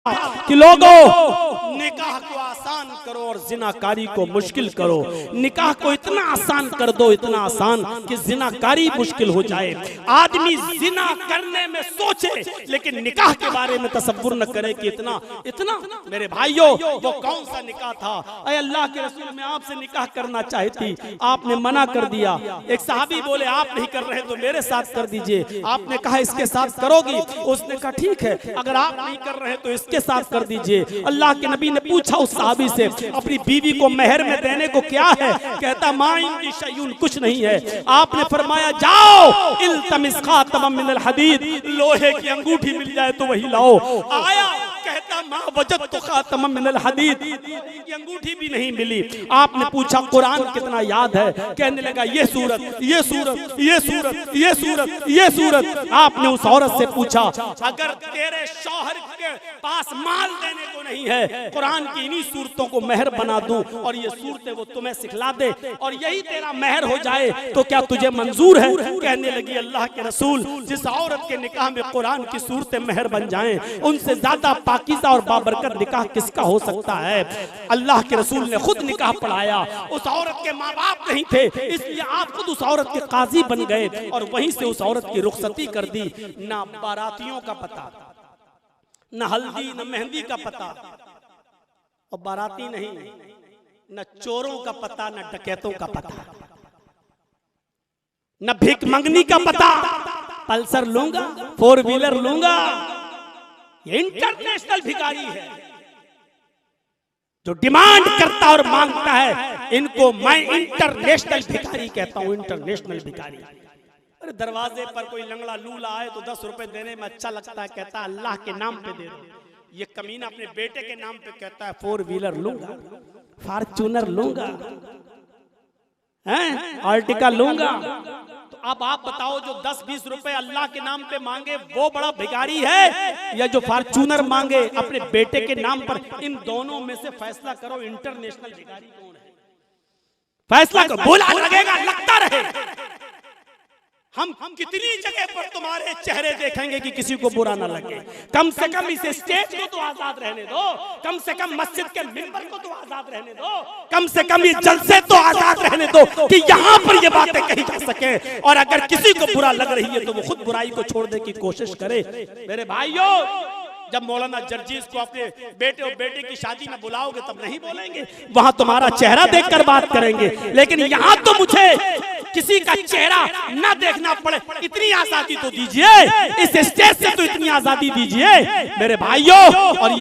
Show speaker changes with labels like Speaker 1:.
Speaker 1: कि लोगों निकाह को आसान करो और जिनाकारी को मुश्किल करो। निकाह को इतना आसान कर दो, इतना आसान कि जिनाकारी मुश्किल हो जाए। आदमी जिना करने में सोचे लेकिन निकाह के बारे में तसव्वुर न करे कि इतना इतना। मेरे भाइयों, वो कौन सा निकाह था? अरे अल्लाह के रसूल, मैं आपसे निकाह करना चाहती, आपने मना कर दिया। एक सहाबी बोले आप नहीं कर रहे तो मेरे साथ कर दीजिए। आपने कहा इसके साथ करोगी? उसने कहा ठीक है, अगर आप नहीं कर रहे तो के साथ कर दीजिए। अल्लाह के नबी ने पूछा उस सहाबी से अपनी बीवी को मेहर में देने को क्या है? कहता मा इंदी शैउन, कुछ नहीं है। आपने फरमाया जाओ इल्तमिस खातम मिनल हदीद, लोहे की अंगूठी मिल जाए तो वही लाओ। आया, कहता मा वजदतु खातम मिनल हदीद, की अंगूठी भी नहीं मिली। आपने पूछा कुरान कितना याद है? कहने लगा ये सूरत, ये सूरत, ये सूरत, ये सूरत, ये सूरत। आपने उस औरत से पूछा अगर तेरे शौहर के पास माल देने को नहीं है, कुरान की इन्हीं सूरतों को मेहर बना दूं और ये सूरतें वो तुम्हें सिखला दे और यही तेरा मेहर हो जाए तो क्या तुझे मंजूर है? कहने लगी अल्लाह के रसूल, जिस औरत के निकाह में कुरान की सूरतें मेहर बन जाएं, उनसे ज्यादा पाकीज़ा और बाबरकत निकाह किसका हो सकता है? अल्लाह के रसूल ने खुद निकाह पढ़ाया। उस औरत के माँ बाप नहीं थे, इसलिए आप खुद उस औरत के काजी बन गए और वहीं से उस औरत की रुखसती कर दी। ना बारातियों का पता, न हल्दी न मेहंदी का पता, और बाराती नहीं, न चोरों का पता, न डकैतों का पता, न भीख मंगनी का पता। पल्सर लूंगा, 4 व्हीलर लूंगा, ये इंटरनेशनल भिखारी है जो डिमांड करता और मांगता है। इनको मैं इंटरनेशनल भिखारी कहता हूं, इंटरनेशनल भिखारी। अरे दरवाजे पर कोई लंगड़ा लूला आए तो 10 रुपए देने में अच्छा लगता है, कहता है अल्लाह के नाम पे दे दो। ये कमीना अपने बेटे के नाम पे कहता है 4 व्हीलर लूंगा, फॉर्च्यूनर लूंगा, हैं आर्टिका लूंगा। तो अब आप बताओ, जो 10-20 रुपए अल्लाह के नाम पे मांगे वो बड़ा भिखारी है, या जो फॉर्च्यूनर मांगे अपने बेटे के नाम पर? इन दोनों में से फैसला करो, इंटरनेशनल भिखारी कौन है? फैसला करो। बोला लगेगा, लगता रहे। हम कितनी जगह पर तुम्हारे चेहरे देखेंगे कि किसी को बुरा ना लगे। कम से कम इस स्टेज को तो आजाद रहने दो, कम से कम मस्जिद के मिंबर को तो आजाद रहने दो, कम से कम ये जलसे तो आजाद रहने दो कि यहाँ पर ये बातें कही जा सके। और अगर किसी को बुरा लग रही है तो वो खुद बुराई को छोड़ने की कोशिश करे। मेरे भाइयों, जब मौलाना जर्जीस को अपने बेटे और बेटे की शादी में बुलाओगे तब नहीं बोलेंगे, वहां तुम्हारा चेहरा देखकर बात करेंगे। लेकिन यहाँ तो मुझे किसी का चेहरा ना देखना पड़े, इतनी आजादी तो दीजिए। इस स्टेज से तो इतनी आजादी दीजिए मेरे भाइयों। और